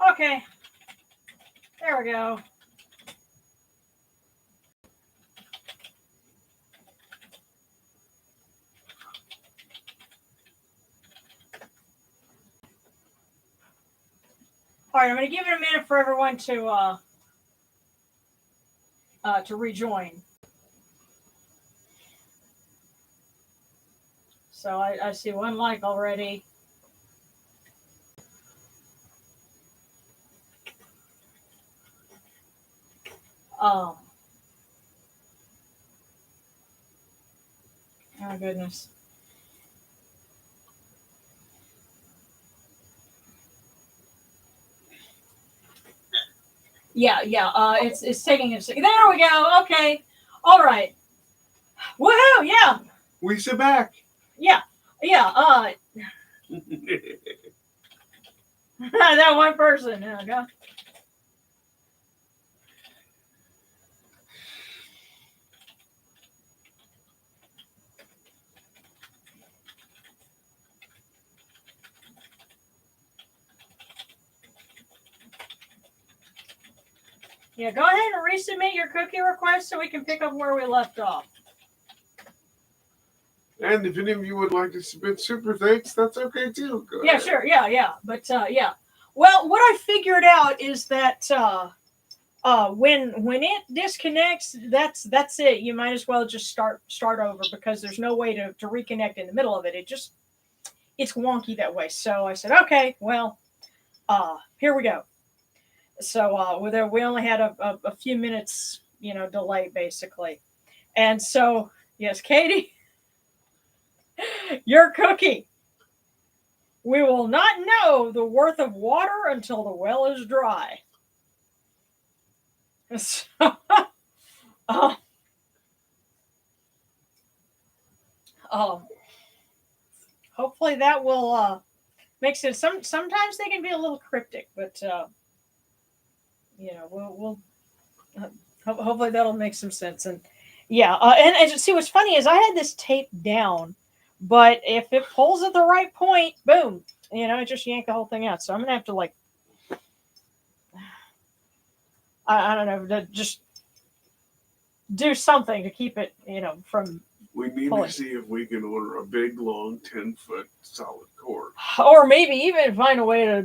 Okay, there we go. All right, I'm going to give it a minute for everyone to rejoin. So I see one like already. Um, oh goodness. Yeah, yeah. It's taking a second. There we go. Okay. All right. Woohoo! Yeah, We sit back. yeah, yeah. That one person. There we go. Yeah, go ahead and resubmit your cookie request so we can pick up where we left off. And if any of you would like to submit super thanks, that's okay too. Go Yeah, ahead. sure. Yeah, yeah. But yeah. Well, what I figured out is that when it disconnects, that's it. You might as well just start over because there's no way to reconnect in the middle of it. It's wonky that way. So I said, okay, well, here we go. So we only had a few minutes, delay basically. And so yes, Katie, your cookie. We will not know the worth of water until the well is dry. So, uh, um, hopefully that will make sense. Sometimes they can be a little cryptic, but we'll hopefully that'll make some sense. And yeah, and see what's funny is I had this tape down, but if it pulls at the right point, boom, it just yanked the whole thing out. So I'm gonna have to I don't know, to just do something to keep it, from We need pulling. to see if we can order a big, long, 10-foot solid cord. Or maybe even find a way to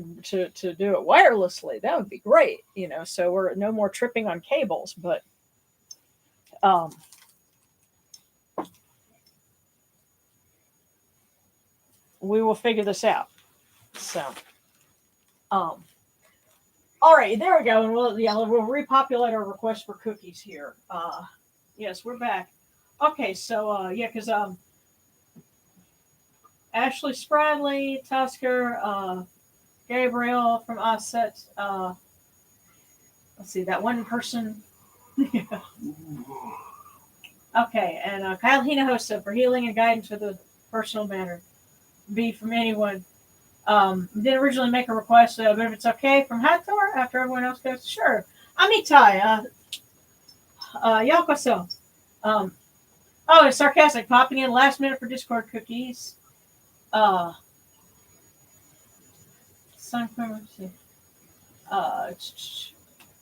do it wirelessly. That would be great, so we're no more tripping on cables. But um, we will figure this out. So, um, all right, there we go, and we'll repopulate our request for cookies here. Yes, we're back. Okay, so yeah, because Ashley Spradley, Tusker, Gabriel from Osset. Let's see, that one person. Okay, and Kyle Hinojosa for healing and guidance with a personal manner. B from anyone. Did originally make a request, but if it's okay from Hathor after everyone else goes, sure. Amitai, Yokoso. Um, oh, it's sarcastic. Popping in last minute for Discord cookies. Sunflower. Uh,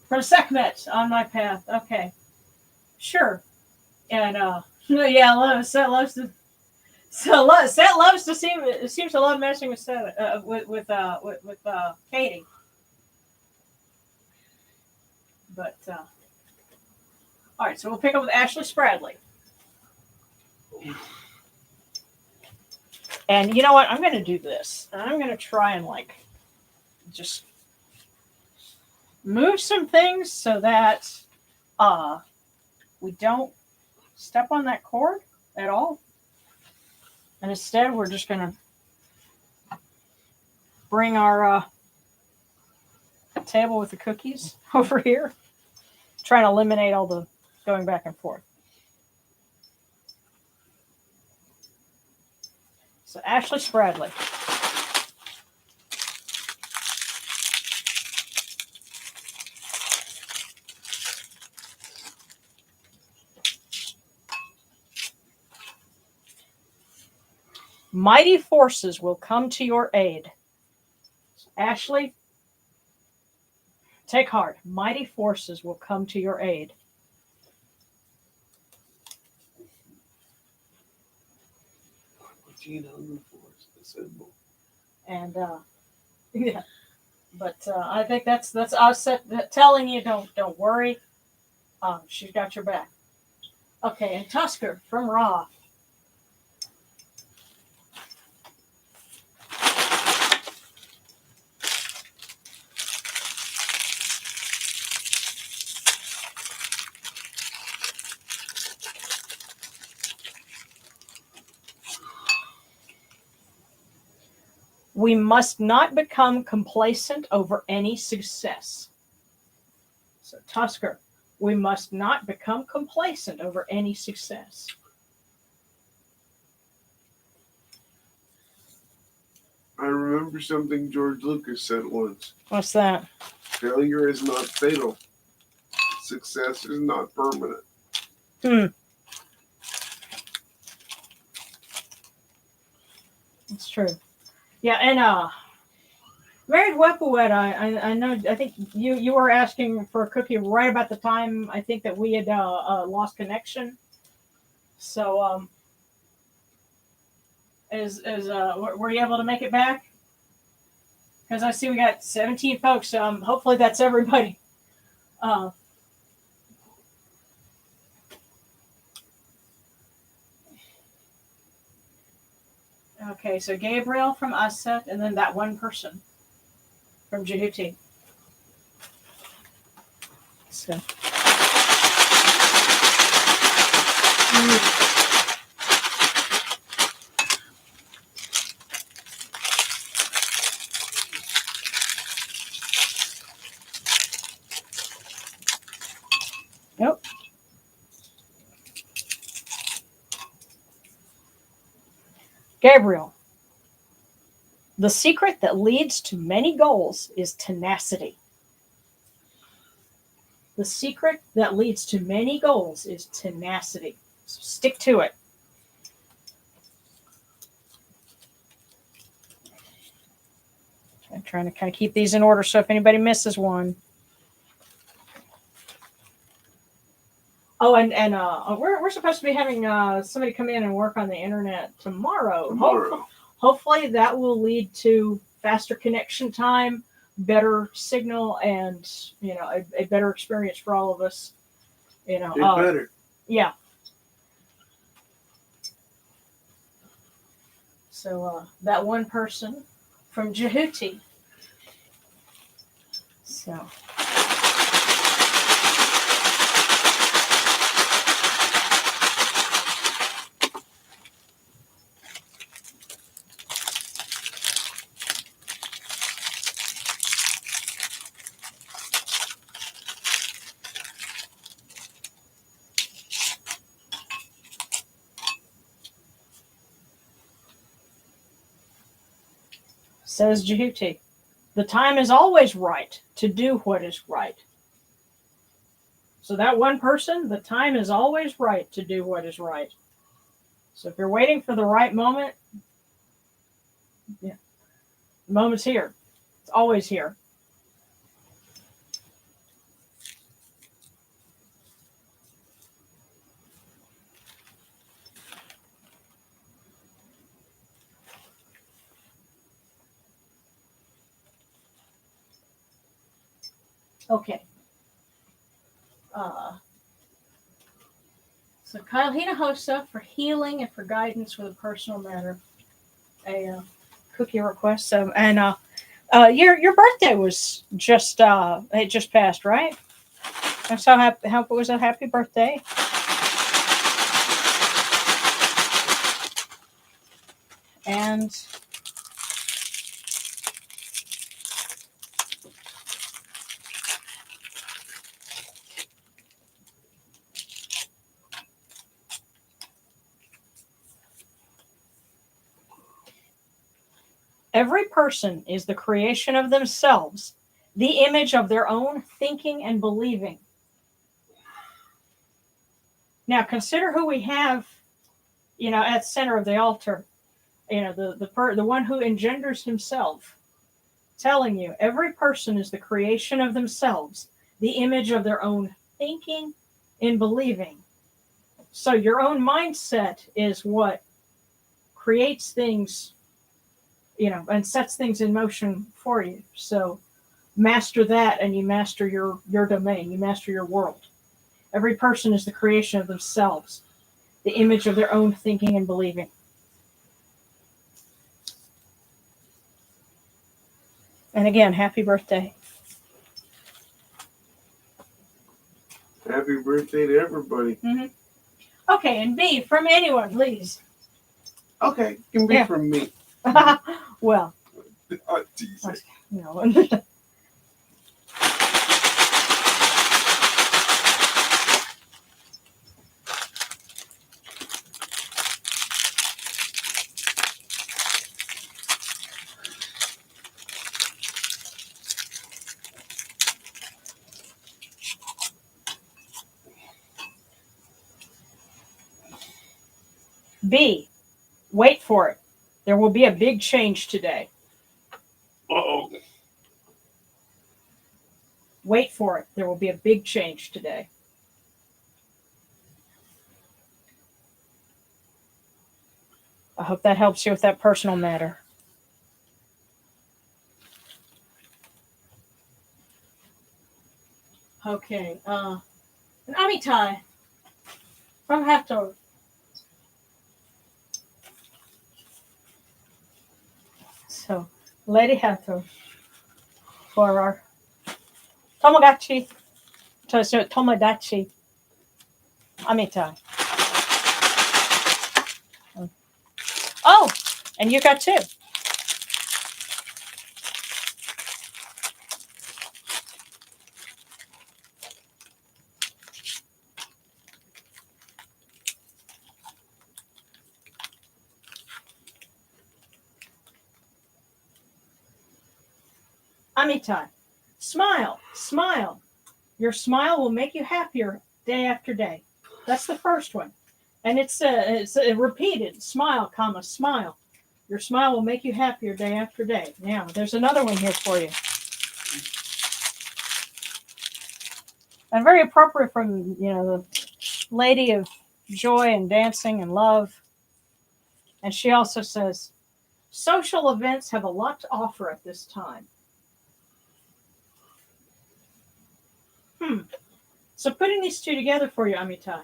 from Sekhmet on my path. Okay, sure. And yeah, Set loves to. Set loves to seems to love messing with Set with Katie. But all right, so we'll pick up with Ashley Spradley. And you know what? I'm going to do this. I'm going to try and just move some things so that we don't step on that cord at all. And instead, we're just going to bring our table with the cookies over here. Trying to eliminate all the going back and forth. So Ashley Spradley. Mighty forces will come to your aid. Ashley, Take heart. Mighty forces will come to your aid. Gene on the force, the symbol. And yeah, but I think that's us telling you don't worry. She's got your back. Okay, and Tusker from Raw. We must not become complacent over any success. So, Tusker, we must not become complacent over any success. I remember something George Lucas said once. What's that? Failure is not fatal. Success is not permanent. That's true. Yeah, and Married Weapowet, I know. I think you were asking for a cookie right about the time I think that we had lost connection. So were you able to make it back? Because I see we got 17 folks. Hopefully that's everybody. Okay, so Gabriel from Usset, and then that one person from Djibouti. So. Yep. Gabriel. The secret that leads to many goals is tenacity. The secret that leads to many goals is tenacity. So stick to it. I'm trying to kind of keep these in order so if anybody misses one. Oh, and we're supposed to be having somebody come in and work on the internet tomorrow. Hopefully that will lead to faster connection time, better signal, and a better experience for all of us. Better. Yeah. So that one person from Djibouti. So. Says Djibouti, the time is always right to do what is right. So that one person, the time is always right to do what is right. So if you're waiting for the right moment, yeah, the moment's here. It's always here. Okay. So Kyle Hinojosa for healing and for guidance with a personal matter. A cookie request. So and your birthday was just it just passed, right? I'm so happy. Hope it was a happy birthday. And every person is the creation of themselves, the image of their own thinking and believing. Now consider who we have, at the center of the altar. The one who engenders himself. telling you every person is the creation of themselves, the image of their own thinking and believing. So your own mindset is what creates things, and sets things in motion for you. So master that, and you master your domain, you master your world. Every person is the creation of themselves, the image of their own thinking and believing. And again, happy birthday. Happy birthday to everybody. Mm-hmm. Okay, and B, from anyone, please. Okay, it can be Yeah. from me. Well, Jesus. B, wait for it. There will be a big change today. Uh-oh. Wait for it. There will be a big change today. I hope that helps you with that personal matter. Okay. Amitai from Hathor. So, Lady Hathor for our Tomodachi. Tomodachi. Amitai. Oh, and you got two. Amitai. Smile, smile. Your smile will make you happier day after day. That's the first one. And it's a repeated smile, comma, smile. Your smile will make you happier day after day. Now, there's another one here for you. And very appropriate from, the lady of joy and dancing and love. And she also says, social events have a lot to offer at this time. So putting these two together for you, Amitai.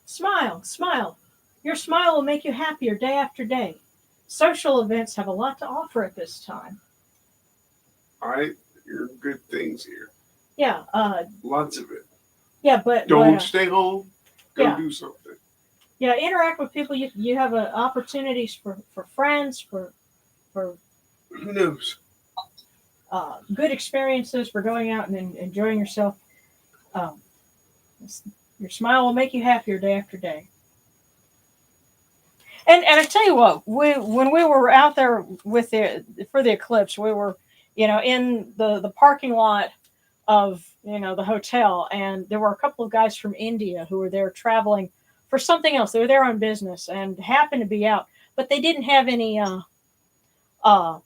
Smile, smile. Your smile will make you happier day after day. Social events have a lot to offer at this time. I hear good things here. Yeah. Lots of it. Yeah, but Don't stay home. Go yeah. do something. Yeah, interact with people. You have opportunities for friends, for Who knows? good experiences, for going out and enjoying yourself. Um, your smile will make you happier day after day. And I tell you what, when we were out there for the eclipse, we were, in the parking lot of the hotel, and there were a couple of guys from India who were there traveling for something else. They were there on business and happened to be out, but they didn't have any uh,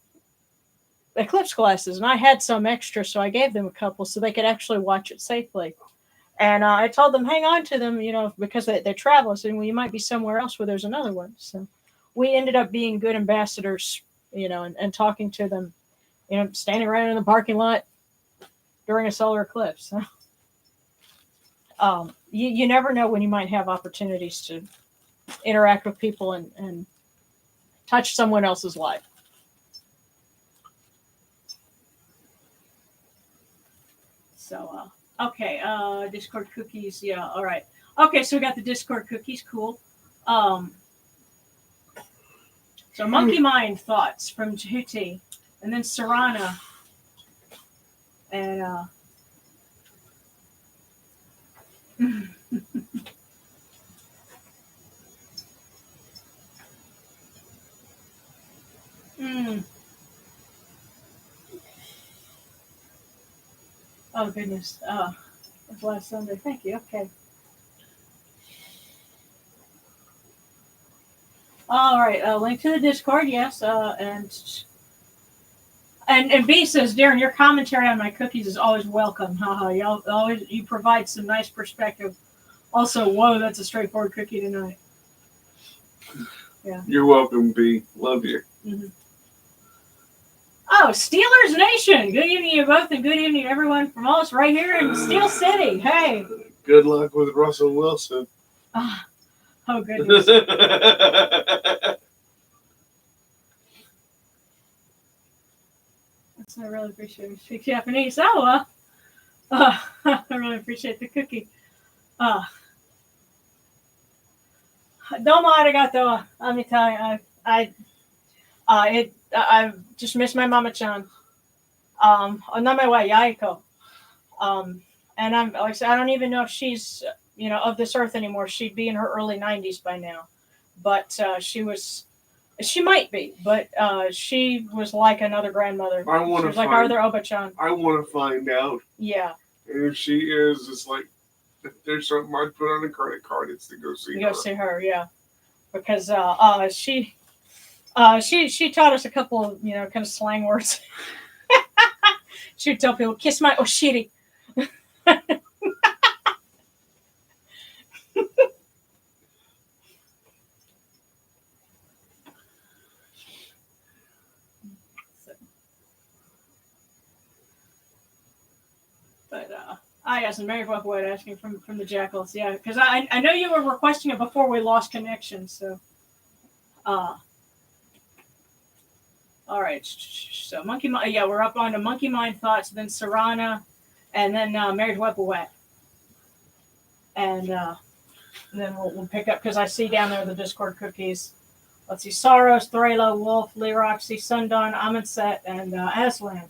eclipse glasses, and I had some extra, so I gave them a couple so they could actually watch it safely. And I told them, hang on to them, because they're travelers, and you might be somewhere else where there's another one. So we ended up being good ambassadors, and talking to them, standing around in the parking lot during a solar eclipse. You never know when you might have opportunities to interact with people and touch someone else's life. So, okay, Discord cookies, yeah, all right. Okay, so we got the Discord cookies, cool. So Monkey Mind thoughts from Jehuti, and then Sarana, and mm. Oh goodness, it's last Sunday. Thank you. Okay. All right. Link to the Discord, yes, and And B says, Darren, your commentary on my cookies is always welcome. Haha, you provide some nice perspective. Also, whoa, that's a straightforward cookie tonight. Yeah. You're welcome, B. Love you. Mm-hmm. Oh, Steelers Nation. Good evening, you both, and good evening, everyone from us right here in Steel City. Hey. Good luck with Russell Wilson. Oh, goodness. I really appreciate it. Speak Japanese. I really appreciate the cookie. Domo arigato. Amitai. I just miss my mama-chan. Oname wa Yaiko. And I'm like I said, I don't even know if she's of this earth anymore. She'd be in her early 90s by now, but she might be, but she was like another grandmother. She was like our other Oba-chan. I want to find out. Yeah. And if she is, it's like if there's something I'd put on a credit card, it's to go see her. Go see her, yeah, because she taught us a couple of kind of slang words. She would tell people, "Kiss my oshiri." Yes, and Mary Buckwood asking from the Jackals, yeah, because I know you were requesting it before we lost connection, so. All right, so Monkey Mind, yeah, we're up on to Monkey Mind Thoughts, then Sarana, and then Mary Buckwood, and then we'll pick up because I see down there the Discord cookies. Let's see, Saros, Thralo, Wolf, Leroxy, Sundawn, Amonset, and Aslan.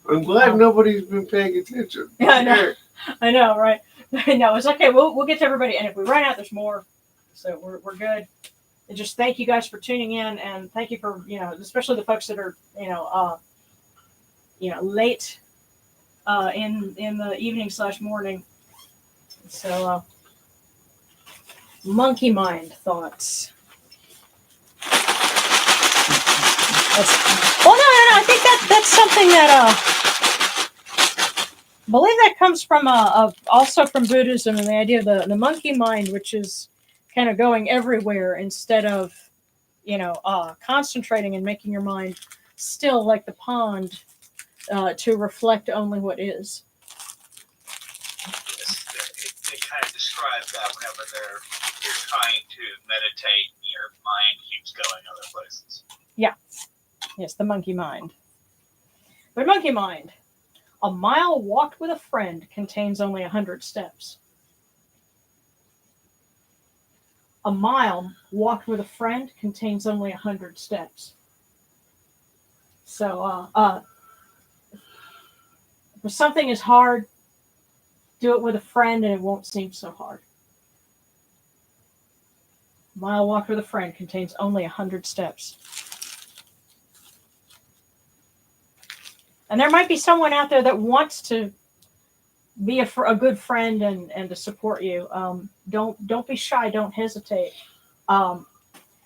I'm glad nobody's been paying attention. Yeah, I know, right? No, it's okay. We'll get to everybody, and if we run out, there's more. So we're good. And just thank you guys for tuning in, and thank you for especially the folks that are late in the evening / morning. So Monkey Mind Thoughts. No. I think that's something that I believe that comes from also from Buddhism, and the idea of the monkey mind, which is kind of going everywhere instead of concentrating and making your mind still like the pond to reflect only what is. They kind of describe that whenever you're trying to meditate and your mind keeps going other places. Yeah. Yes, the monkey mind. But monkey mind. A mile walked with a friend contains only 100 steps. A mile walked with a friend contains only 100 steps. So, if something is hard, do it with a friend and it won't seem so hard. A mile walked with a friend contains only 100 steps. And there might be someone out there that wants to be a good friend and to support you. Don't be shy. Don't hesitate.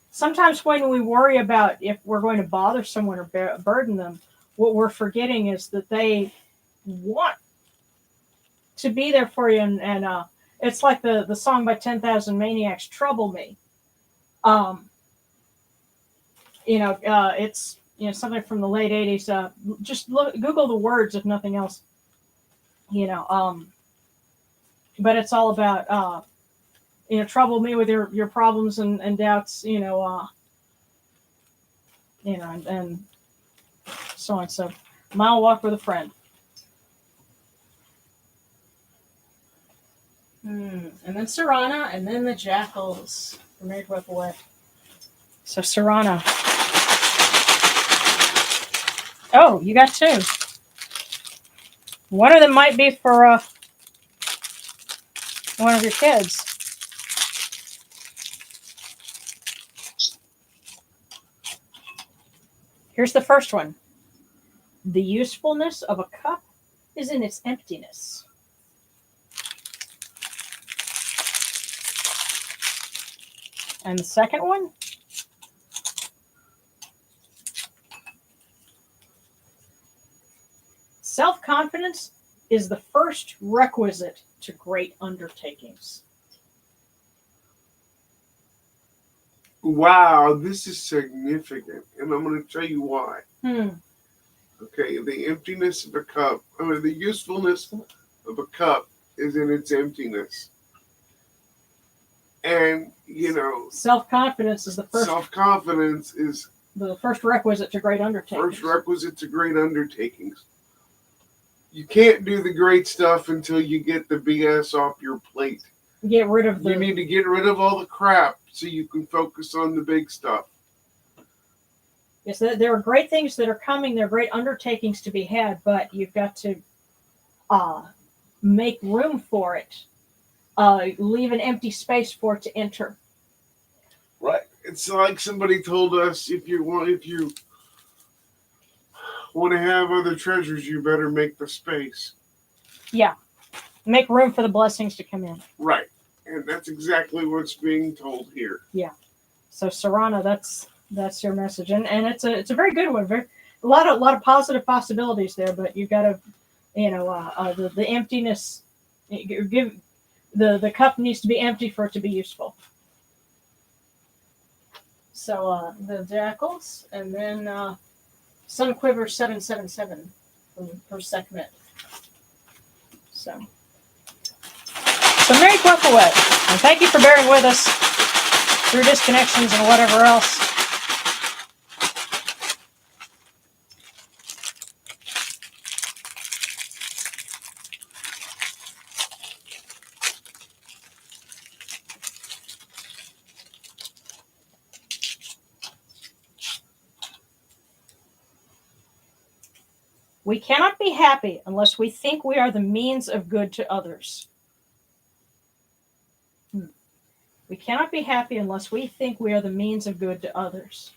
Sometimes when we worry about if we're going to bother someone or burden them, what we're forgetting is that they want to be there for you. And it's like the song by 10,000 Maniacs, "Trouble Me." It's something from the late 80s. Just Google the words, if nothing else. But it's all about trouble me with your problems and doubts, and so on. So, mile walk with a friend. And then Sarana, and then the Jackals. Mary Buckwood. So Sarana. Oh, you got two. One of them might be for one of your kids. Here's the first one. The usefulness of a cup is in its emptiness. And the second one. Self-confidence is the first requisite to great undertakings. Wow, this is significant, and I'm going to tell you why. Hmm. Okay, the emptiness of a cup, the usefulness of a cup is in its emptiness. And, Self-confidence is self-confidence is the first requisite to great undertakings. first requisite to great undertakings. You can't do the great stuff until you get the BS off your plate. Get rid of You need to get rid of all the crap so you can focus on the big stuff. Yes, there are great things that are coming. There are great undertakings to be had, but you've got to make room for it. Leave an empty space for it to enter. Right. It's like somebody told us, if you want to have other treasures, you better make the space. Yeah, make room for the blessings to come in. Right, and that's exactly what's being told here. Yeah. So Sarana, that's your message, and it's a very good one. A lot of positive possibilities there, but you've got to, the emptiness. Give the cup needs to be empty for it to be useful. So the jackals, and then Sun Quiver 777 for Sekhmet. So Merry Quilpawet, and thank you for bearing with us through disconnections and whatever else. We cannot be happy unless we think we are the means of good to others. We cannot be happy unless we think we are the means of good to others.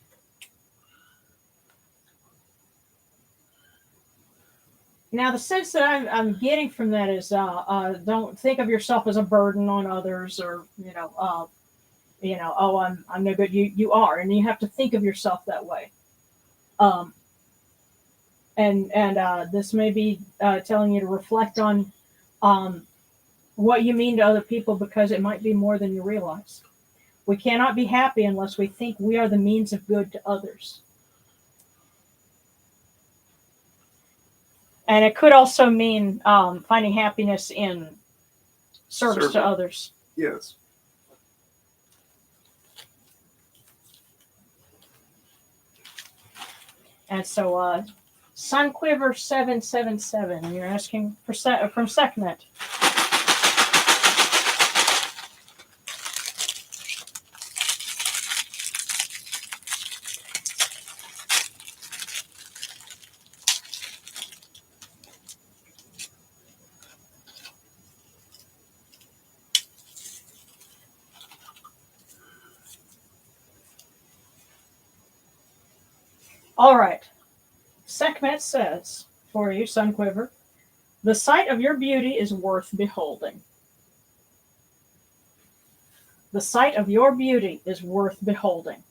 Now, the sense that I'm getting from that is don't think of yourself as a burden on others, or oh, I'm no good. You are, and you have to think of yourself that way. And this may be telling you to reflect on what you mean to other people, because it might be more than you realize. We cannot be happy unless we think we are the means of good to others. And it could also mean finding happiness in service to others. Yes. And so Sun Quiver 777, you're asking for from Sekhmet. All right. Sekhmet says for you, Sun Quiver, the sight of your beauty is worth beholding. The sight of your beauty is worth beholding.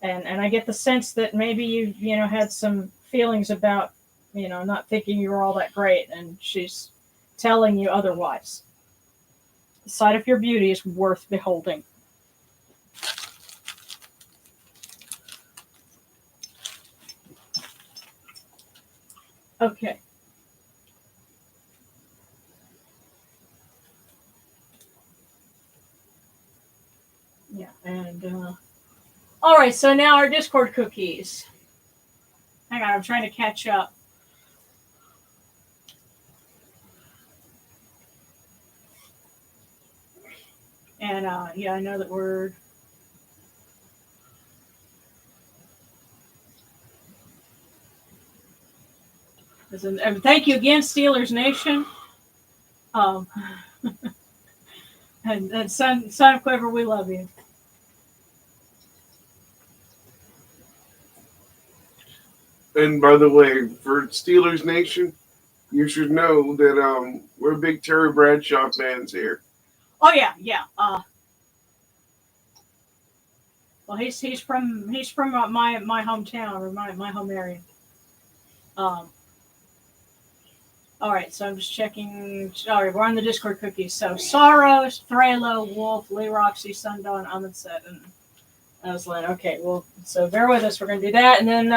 And I get the sense that maybe you had some feelings about not thinking you were all that great, and she's telling you otherwise. The sight of your beauty is worth beholding. Okay. Yeah, and all right, so now our Discord cookies. Hang on, I'm trying to catch up. And yeah, I know that word. Thank you again, Steelers Nation. And Son of Quiver, we love you. And by the way, for Steelers Nation, you should know that we're big Terry Bradshaw fans here. Oh yeah. Well, he's from my hometown, or my home area. All right, so I'm just checking. All right, we're on the Discord cookies. So Sorrows, Thralo, Wolf, Lee Roxy, Sundawn, Amundset, and Aslan. Okay, well, so bear with us. We're going to do that. And then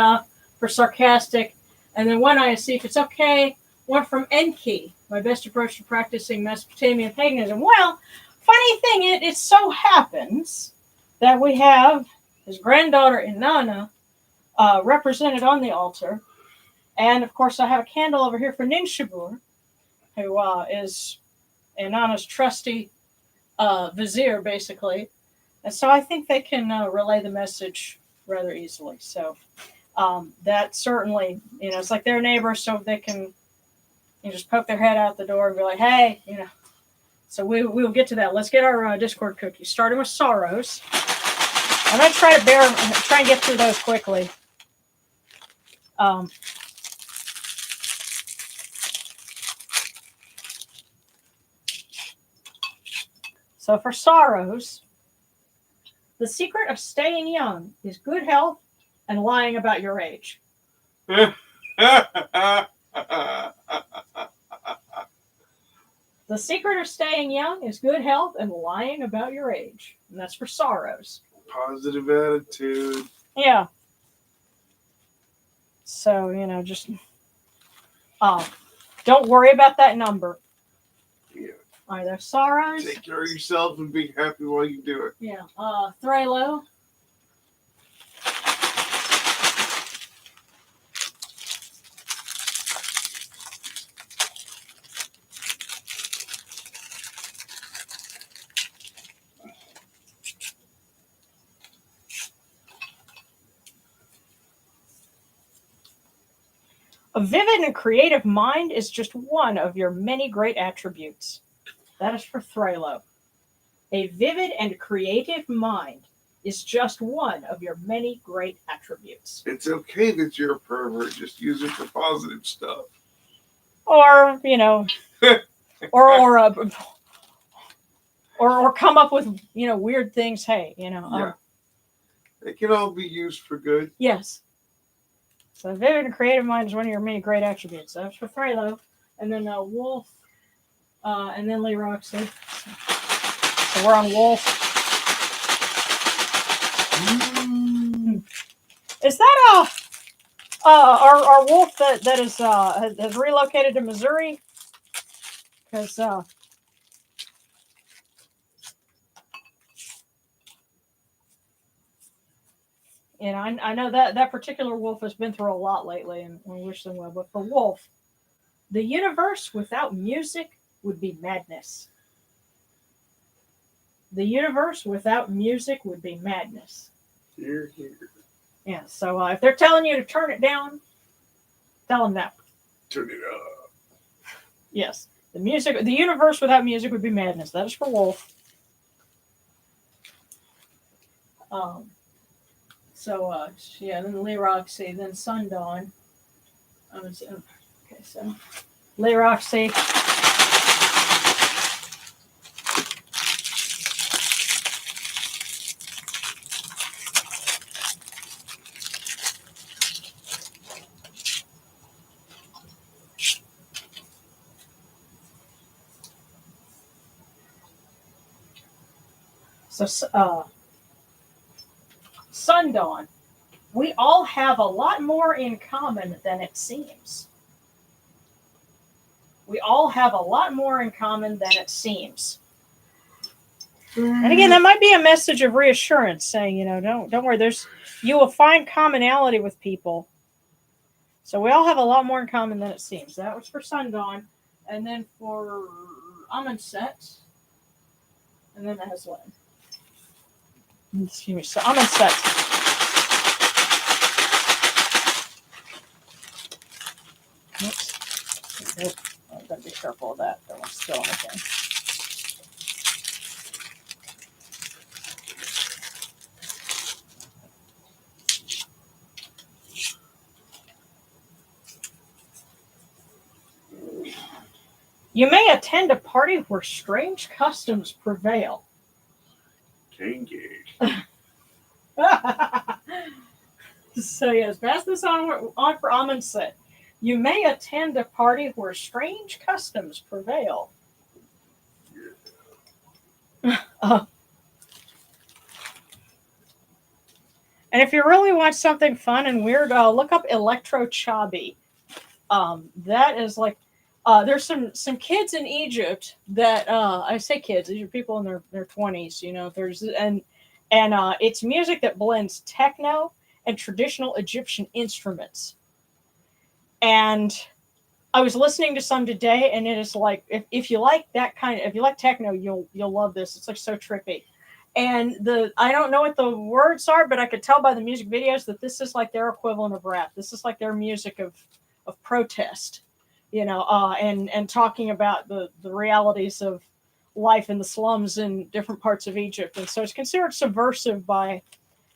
for Sarcastic, and then one I see if it's okay. One from Enki, my best approach to practicing Mesopotamian paganism. Well, funny thing, it so happens that we have his granddaughter Inanna represented on the altar. And of course, I have a candle over here for Ninshibur, who is Inanna's trusty vizier, basically. And so I think they can relay the message rather easily. So that certainly, it's like their neighbors, so they can just poke their head out the door and be like, hey, So we will get to that. Let's get our Discord cookies, starting with Sorrows. I'm going to try and get through those quickly. So for Sorrows, the secret of staying young is good health and lying about your age. The secret of staying young is good health and lying about your age. And that's for Sorrows. Positive attitude. Yeah. So, just don't worry about that number. Yeah. All right, there's Sorrows. Take care of yourself and be happy while you do it. Yeah. Thralo. A vivid and creative mind is just one of your many great attributes. That is for Thralo. A vivid and creative mind is just one of your many great attributes. It's okay that you're a pervert. Just use it for positive stuff. Or, or come up with, weird things. Hey, Yeah. They can all be used for good. Yes. So vivid and creative mind is one of your many great attributes. That's for Thralo. And then Wolf, and then Lee Roxy. So we're on Wolf. Is that our Wolf that is has relocated to Missouri? Because I know that particular Wolf has been through a lot lately, and we wish them well. But for Wolf, the universe without music would be madness. The universe without music would be madness. Here. Yeah, so if they're telling you to turn it down, tell them that. Turn it up. Yes. The universe without music would be madness. That is for Wolf. Then Lee Roxy, then Sundawn. Okay, so Lee Roxy. So, Sundawn, we all have a lot more in common than it seems. We all have a lot more in common than it seems. And again, that might be a message of reassurance, saying, don't worry. You will find commonality with people. So we all have a lot more in common than it seems. That was for Sundawn, and then for Amundset, and then Aslan. Excuse me. So Amundset. Oops. Nope. I've got to be careful of that. Don't want to spill anything. You may attend a party where strange customs prevail. Engage. So yes, pass this on for Amundset. You may attend a party where strange customs prevail. Uh, and if you really want something fun and weird, look up Electro Chabi. That is like, there's some kids in Egypt that I say kids, these are people in their 20s. You know, there's and it's music that blends techno and traditional Egyptian instruments. And I was listening to some today, and it is like if you like that kind of, if you like techno, you'll love this. It's like so trippy. And I don't know what the words are, but I could tell by the music videos that this is like their equivalent of rap. This is like their music of protest, you know, and talking about the realities of life in the slums in different parts of Egypt. And so it's considered subversive by,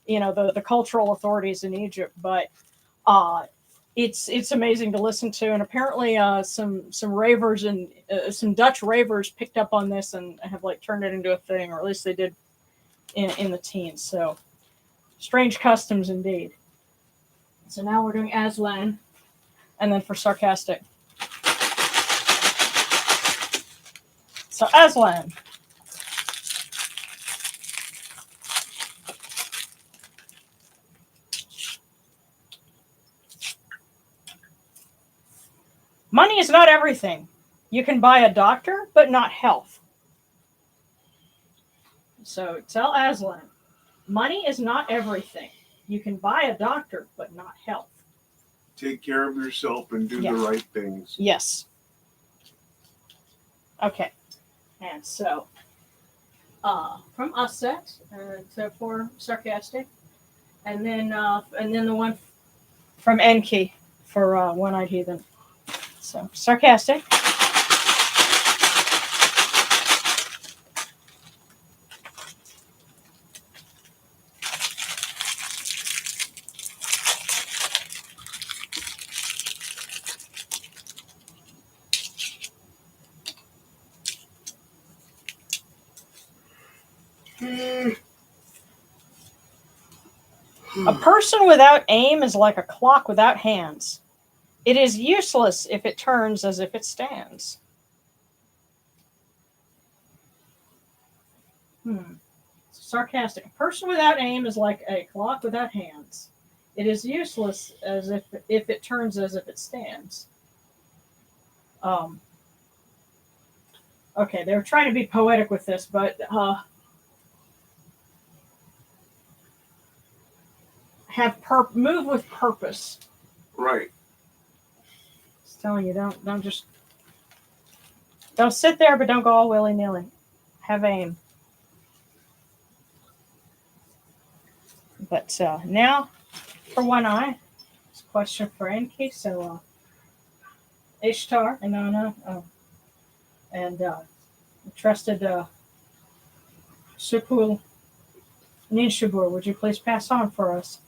you know, the cultural authorities in Egypt, but uh, it's amazing to listen to. And apparently, some ravers and some Dutch ravers picked up on this and have like turned it into a thing, or at least they did in the teens. So strange customs indeed. So now we're doing Aslan, and then for sarcastic. So Aslan. Money is not everything. You can buy a doctor, but not health. So tell Aslan, money is not everything. You can buy a doctor, but not health. Take care of yourself and do Yeah. the right things. Yes. Okay. And so, from Usset, so for sarcastic, and then the one from Enki for One-Eyed Heathen. So sarcastic. A person without aim is like a clock without hands. It is useless if it turns as if it stands. Sarcastic. A person without aim is like a clock without hands. It is useless as if it turns as if it stands. Okay, they were trying to be poetic with this, but move with purpose. Right. Just telling you, don't sit there, but don't go all willy nilly. Have aim. But now, for One Eye, it's a question for Enki. So Ishtar, Inanna, and trusted Supul Ninshabur, would you please pass on for us?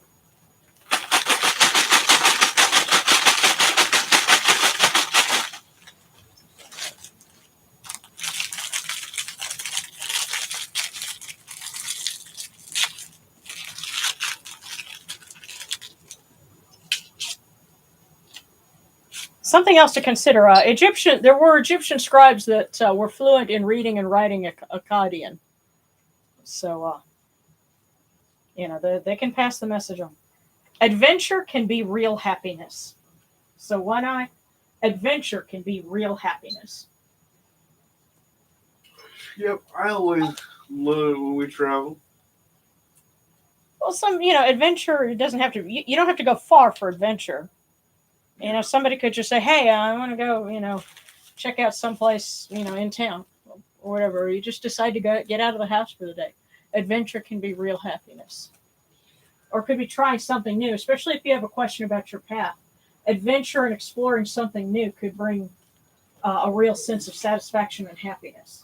Something else to consider: there were Egyptian scribes that were fluent in reading and writing Akkadian, so they can pass the message on. Adventure can be real happiness. So One Eye, adventure can be real happiness. Yep, I always love it when we travel. Well, adventure, it doesn't have to. You don't have to go far for adventure. Somebody could just say, "Hey, I want to go, check out someplace, in town or whatever." Or you just decide to get out of the house for the day. Adventure can be real happiness, or could be trying something new, especially if you have a question about your path. Adventure and exploring something new could bring a real sense of satisfaction and happiness.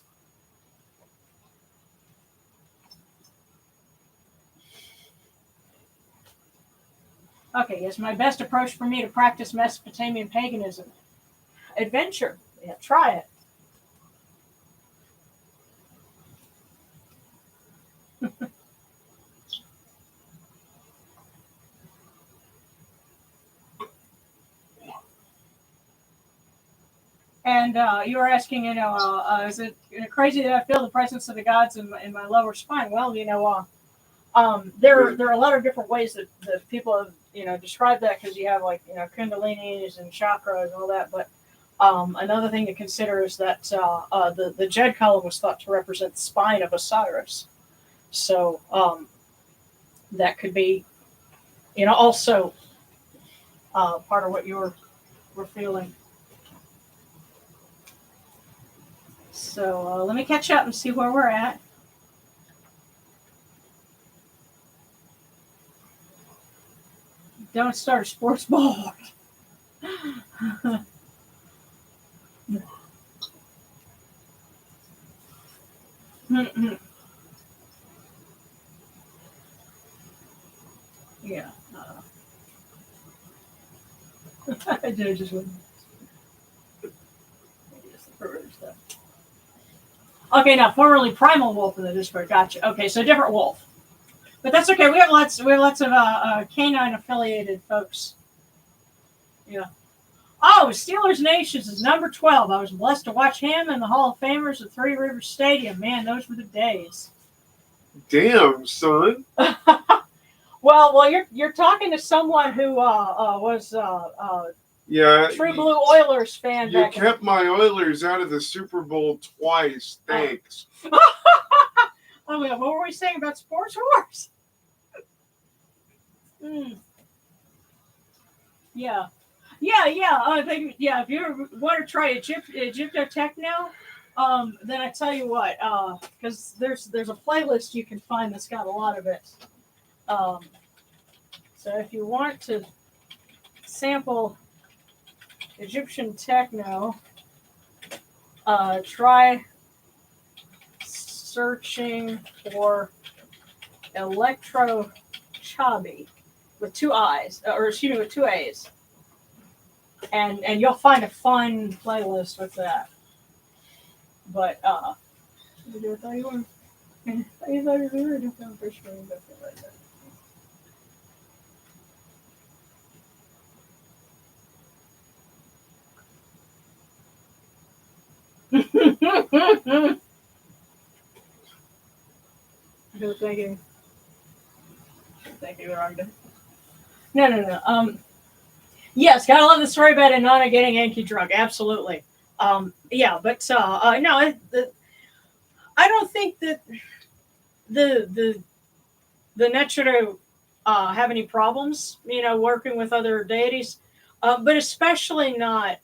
Okay, yes, my best approach for me to practice Mesopotamian paganism. Adventure. Yeah, try it. And you were asking, is it crazy that I feel the presence of the gods in my lower spine? Well, there are a lot of different ways that people have, described that, because you have like, kundalinis and chakras and all that. But another thing to consider is that the Jed column was thought to represent the spine of Osiris. So that could be, also part of what you were feeling. So let me catch up and see where we're at. Don't start a sports ball. Yeah. I just wouldn't. Okay, now formerly Primal Wolf in the Discord. Gotcha. Okay, so different wolf, but that's okay. We have lots of canine affiliated folks. Yeah. Oh, Steelers Nations is number 12. I was blessed to watch him and the Hall of Famers at Three Rivers Stadium. Man, those were the days. Damn, son. Well, you're talking to someone who was True Blue Oilers fan. You kept my Oilers out of the Super Bowl twice. Thanks. Oh, yeah. What were we saying about sports wars? Yeah. I think, if you want to try Egypto Techno, then I tell you what, because there's a playlist you can find that's got a lot of it. So if you want to sample Egyptian techno, try searching for Electro Chubby with two I's, with two A's. And you'll find a fun playlist with that. But I thought you were doing first screen, but like that. Thank you. The wrong day. No. Yes, gotta love the story about Inanna getting Yankee drunk. Absolutely. But no. I don't think that the Netshiro have any problems, working with other deities, but especially not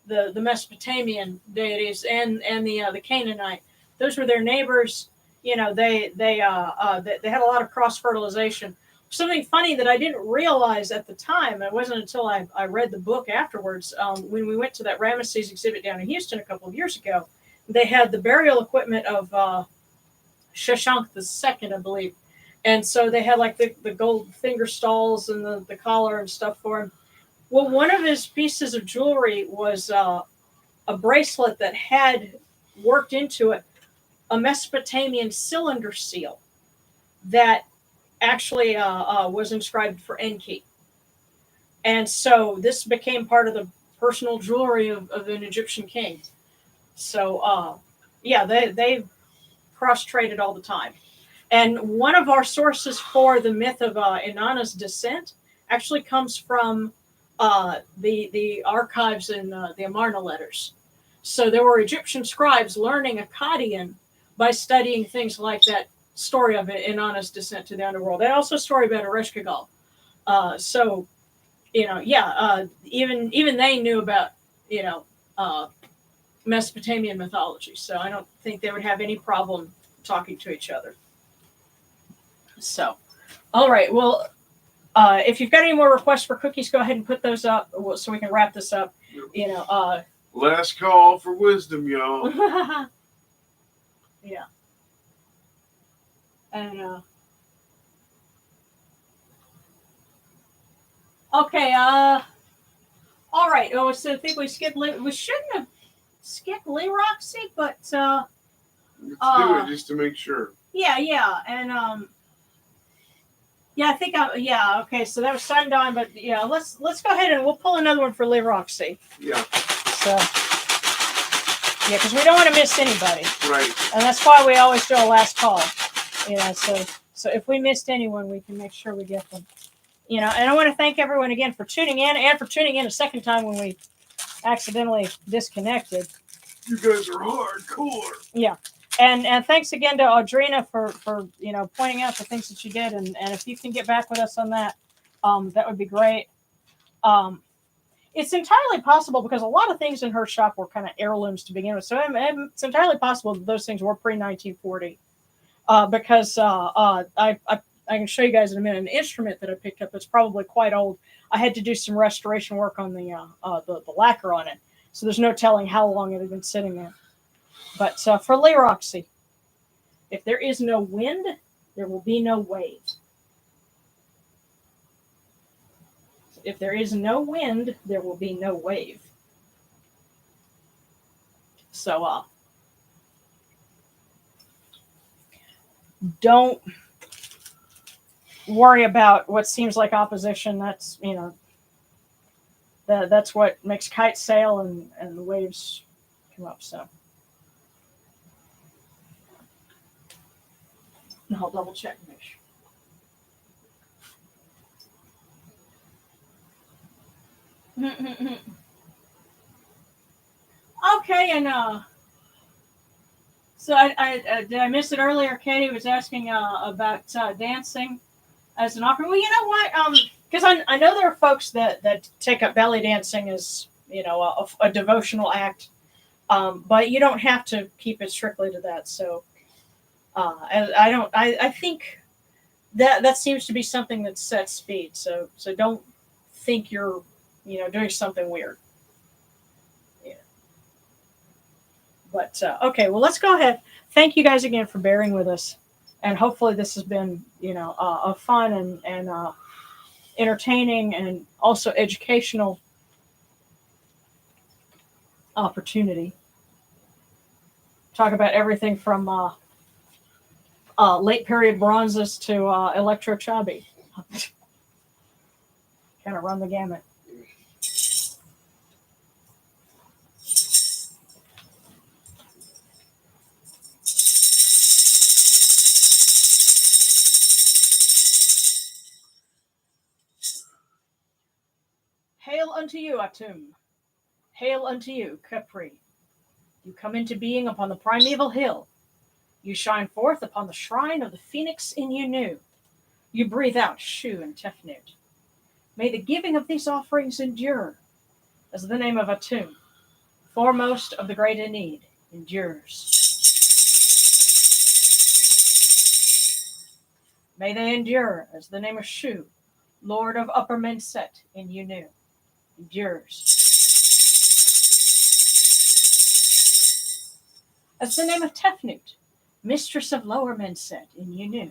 the Mesopotamian deities and the Canaanite. Those were their neighbors. They had a lot of cross fertilization. Something funny that I didn't realize at the time, it wasn't until I read the book afterwards, when we went to that Ramesses exhibit down in Houston a couple of years ago, they had the burial equipment of Shashank II, I believe. And so they had like the gold finger stalls and the collar and stuff for him. Well, one of his pieces of jewelry was a bracelet that had worked into it a Mesopotamian cylinder seal that actually was inscribed for Enki. And so this became part of the personal jewelry of an Egyptian king. So, they cross-traded all the time. And one of our sources for the myth of Inanna's descent actually comes from the archives in the Amarna letters. So there were Egyptian scribes learning Akkadian by studying things like that story of Inanna's descent to the underworld. And also a story about Ereshkigal. Even they knew about, Mesopotamian mythology. So I don't think they would have any problem talking to each other. So, all right. Well, if you've got any more requests for cookies, go ahead and put those up so we can wrap this up. Last call for wisdom, y'all. Yeah. And okay. All right. Oh, so I think we skipped. We shouldn't have skipped Lee Roxy, but let's do it just to make sure. Yeah, and I think okay. So that was Sundawn, but let's go ahead and we'll pull another one for Lee Roxy. Yeah. So Yeah, because we don't want to miss anybody. Right. And that's why we always do a last call. So if we missed anyone, we can make sure we get them. And I want to thank everyone again for tuning in and for tuning in a second time when we accidentally disconnected. You guys are hardcore. Yeah. And thanks again to Audrina for pointing out the things that you did. And if you can get back with us on that, that would be great. It's entirely possible because a lot of things in her shop were kind of heirlooms to begin with. So it's entirely possible that those things were pre-1940. Because I can show you guys in a minute an instrument that I picked up that's probably quite old. I had to do some restoration work on the lacquer on it. So there's no telling how long it had been sitting there. But for Lee Roxy, if there is no wind, there will be no wave. If there is no wind, there will be no wave. So don't worry about what seems like opposition. That's that's what makes kites sail and the waves come up. So I'll double check and make sure. Okay, and so I did I miss it earlier? Katie was asking about dancing as an offering. Well, you know what? Because I know there are folks that take up belly dancing as a devotional act, but you don't have to keep it strictly to that. So I think that seems to be something that sets speed. So don't think you're doing something weird. Yeah. But okay, well, let's go ahead. Thank you guys again for bearing with us, and hopefully this has been a fun and entertaining and also educational opportunity. Talk about everything from late period bronzes to electro chubby. Kind of run the gamut. Hail unto you, Atum. Hail unto you, Capri. You come into being upon the primeval hill. You shine forth upon the shrine of the phoenix in Unu. You breathe out Shu and Tefnut. May the giving of these offerings endure, as the name of Atum, foremost of the great in need, endures. May they endure, as the name of Shu, Lord of Upper Menset in Unu, endures. As the name of Tefnut, Mistress of Lower Menset in Unu,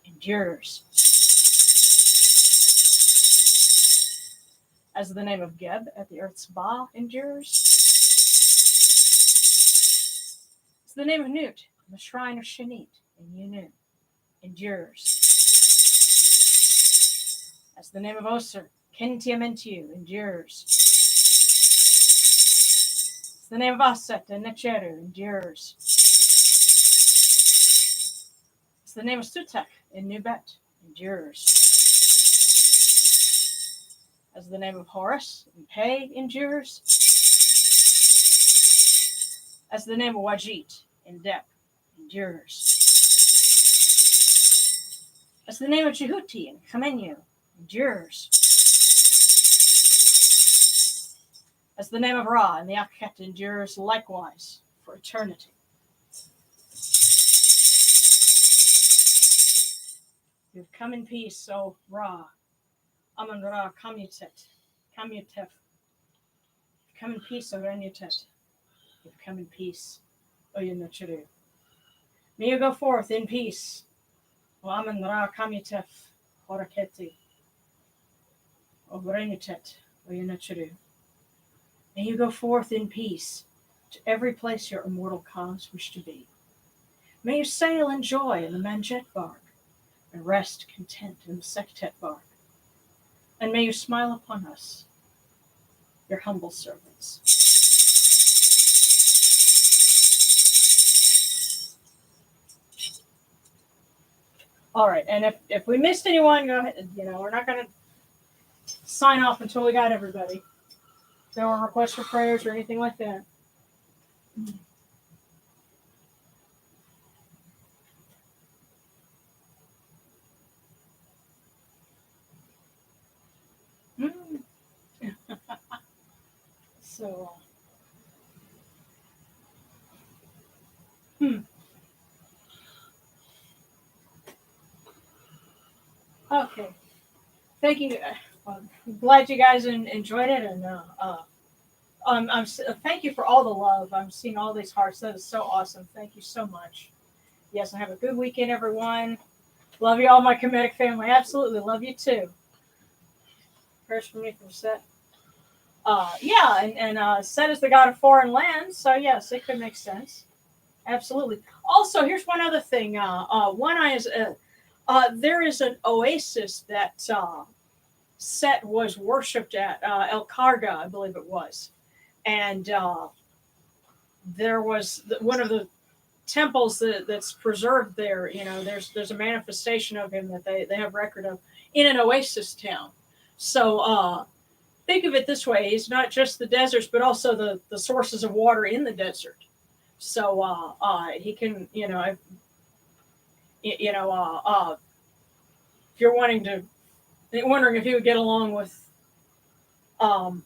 endures. As the name of Geb at the Earth's Ba endures. As the name of Nut, the Shrine of Shanit in Unu, endures. As the name of Osir, Kentiamentiu endures. As the name of Aset and Necheru endures. As the name of Sutek in Nubet endures. As the name of Horus in Pe endures. As the name of Wajit in Dep endures. As the name of Jehuti in Kamenu endures. As the name of Ra in the Akhet endures likewise for eternity. You've come in peace, O Ra. Amun Ra Kamutet. Kamutef. You've come in peace, O Renutet. You've come in peace, O Yunuchuru. May you go forth in peace, O Amun Ra Kamutef. Horaketi. O Renutet. O Yunuchuru. May you go forth in peace to every place your immortal cause wish to be. May you sail in joy in the Manjet bark, and rest content in the Sektet bark. And may you smile upon us, your humble servants. All right, and if we missed anyone, go ahead. We're not going to sign off until we got everybody. No one requests for prayers or anything like that. Mm. So, okay. Thank you. I'm glad you guys enjoyed it, and thank you for all the love. I'm seeing all these hearts. That is so awesome. Thank you so much. Yes, and have a good weekend, everyone. Love you all, my Kemetic family. Absolutely love you too. Prayers for me from Set. Yeah, and Set is the god of foreign lands, so yes, it could make sense. Absolutely. Also, here's one other thing. One eye is there is an oasis that Set was worshipped at El Karga, I believe it was, and there was one of the temples that's preserved there. There's a manifestation of him that they have record of in an oasis town. So think of it this way: he's not just the deserts, but also the sources of water in the desert. So he can, if you're wondering if he would get along with, um,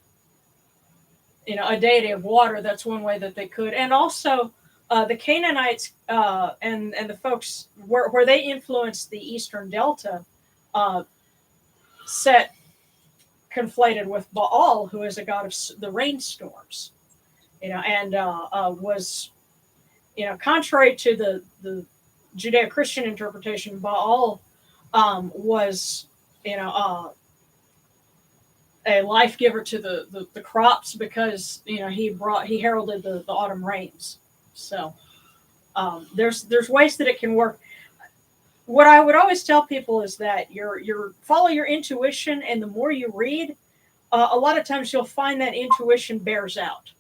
a deity of water, that's one way that they could. And also, the Canaanites and the folks where they influenced the Eastern Delta, uh, Set conflated with Baal, who is a god of the rainstorms. And was, contrary to the Judeo-Christian interpretation, Baal was, a life giver to the crops because he heralded the autumn rains. So there's ways that it can work. What I would always tell people is that your follow your intuition, and the more you read, a lot of times you'll find that intuition bears out.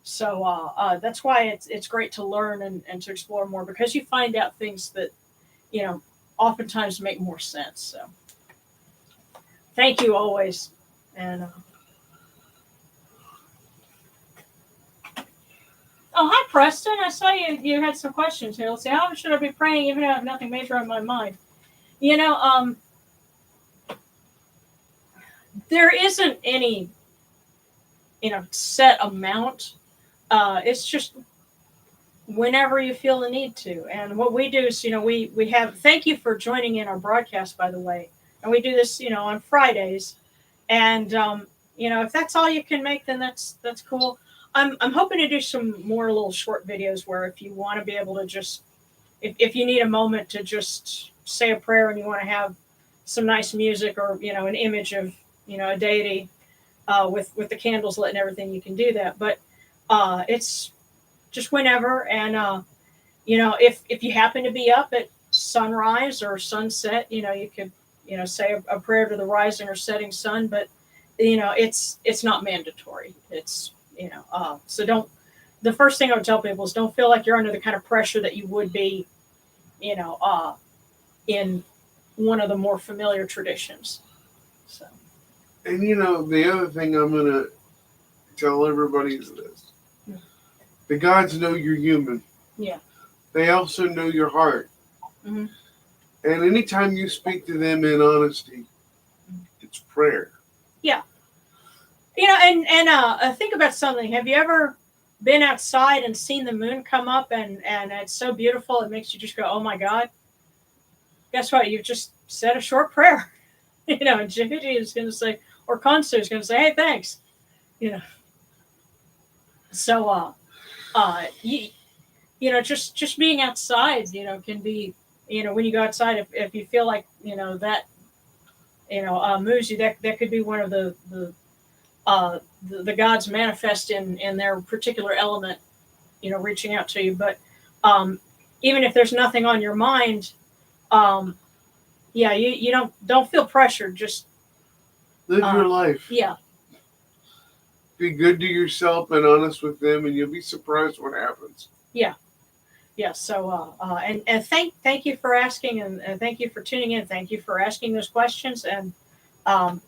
So that's why it's great to learn and to explore more, because you find out things that oftentimes make more sense. So thank you always, and oh, hi Preston, I saw you had some questions here. Let's see, how should I be praying even if I have nothing major on my mind? There isn't any set amount. It's just whenever you feel the need to. And what we do is, we have, thank you for joining in our broadcast, by the way. And we do this, on Fridays. And, if that's all you can make, then that's cool. I'm hoping to do some more little short videos where if you want to be able to just, if you need a moment to just say a prayer and you want to have some nice music or, an image of, a deity with the candles lit and everything, you can do that. But it's just whenever. And, if you happen to be up at sunrise or sunset, you could, say a prayer to the rising or setting sun. But, it's not mandatory. It's, so don't, the first thing I would tell people is don't feel like you're under the kind of pressure that you would be, in one of the more familiar traditions. So. And the other thing I'm going to tell everybody is this. Yeah. The gods know you're human. Yeah. They also know your heart. Mm-hmm. And anytime you speak to them in honesty, it's prayer. Yeah. And think about something. Have you ever been outside and seen the moon come up and it's so beautiful it makes you just go, oh my God? Guess what? You've just said a short prayer. And Jimmy is going to say, or Consu is going to say, hey, thanks. So, just being outside, can be, when you go outside, if you feel like, that, moves you, that could be one of the gods manifest in their particular element, reaching out to you. But even if there's nothing on your mind, you don't feel pressured. Just live your life. Yeah. Be good to yourself and honest with them, and you'll be surprised what happens. Yeah. yeah. So and thank you for asking, and thank you for tuning in. Thank you for asking those questions, and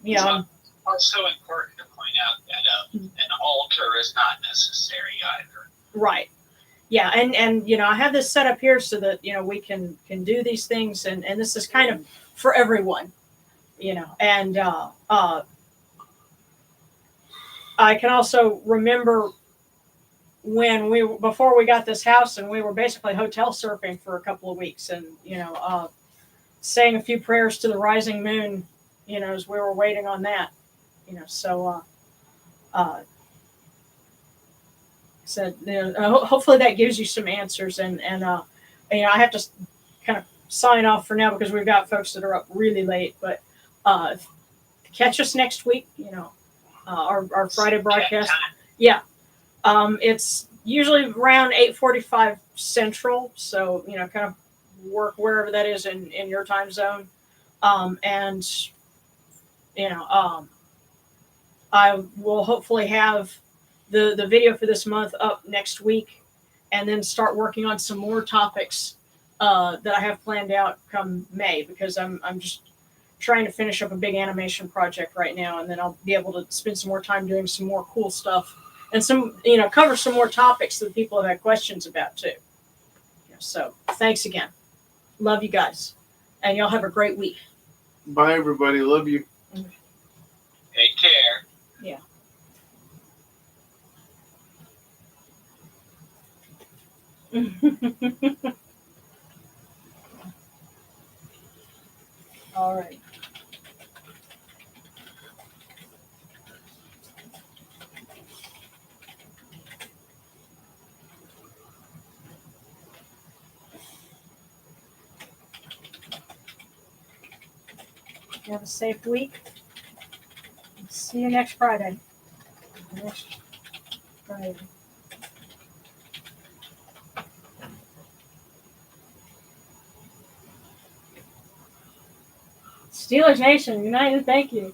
you It's know, also important to point out that an altar is not necessary either. right. Yeah, and I have this set up here so that we can do these things, and this is kind of for everyone, and I can also remember when before we got this house, and we were basically hotel surfing for a couple of weeks, and saying a few prayers to the rising moon, as we were waiting on that, so said, hopefully that gives you some answers, and I have to kind of sign off for now because we've got folks that are up really late, but catch us next week. Our Friday broadcast. Yeah, it's usually around 8:45 Central, so kind of work wherever that is in your time zone, and you know, I will hopefully have the video for this month up next week, and then start working on some more topics that I have planned out come May, because I'm just trying to finish up a big animation project right now, and then I'll be able to spend some more time doing some more cool stuff, and cover some more topics that people have had questions about too. So thanks again. Love you guys, and y'all have a great week. Bye, everybody. Love you. Take care. Yeah. All right. You have a safe week. See you next Friday. Next Friday. Steelers Nation, United, thank you.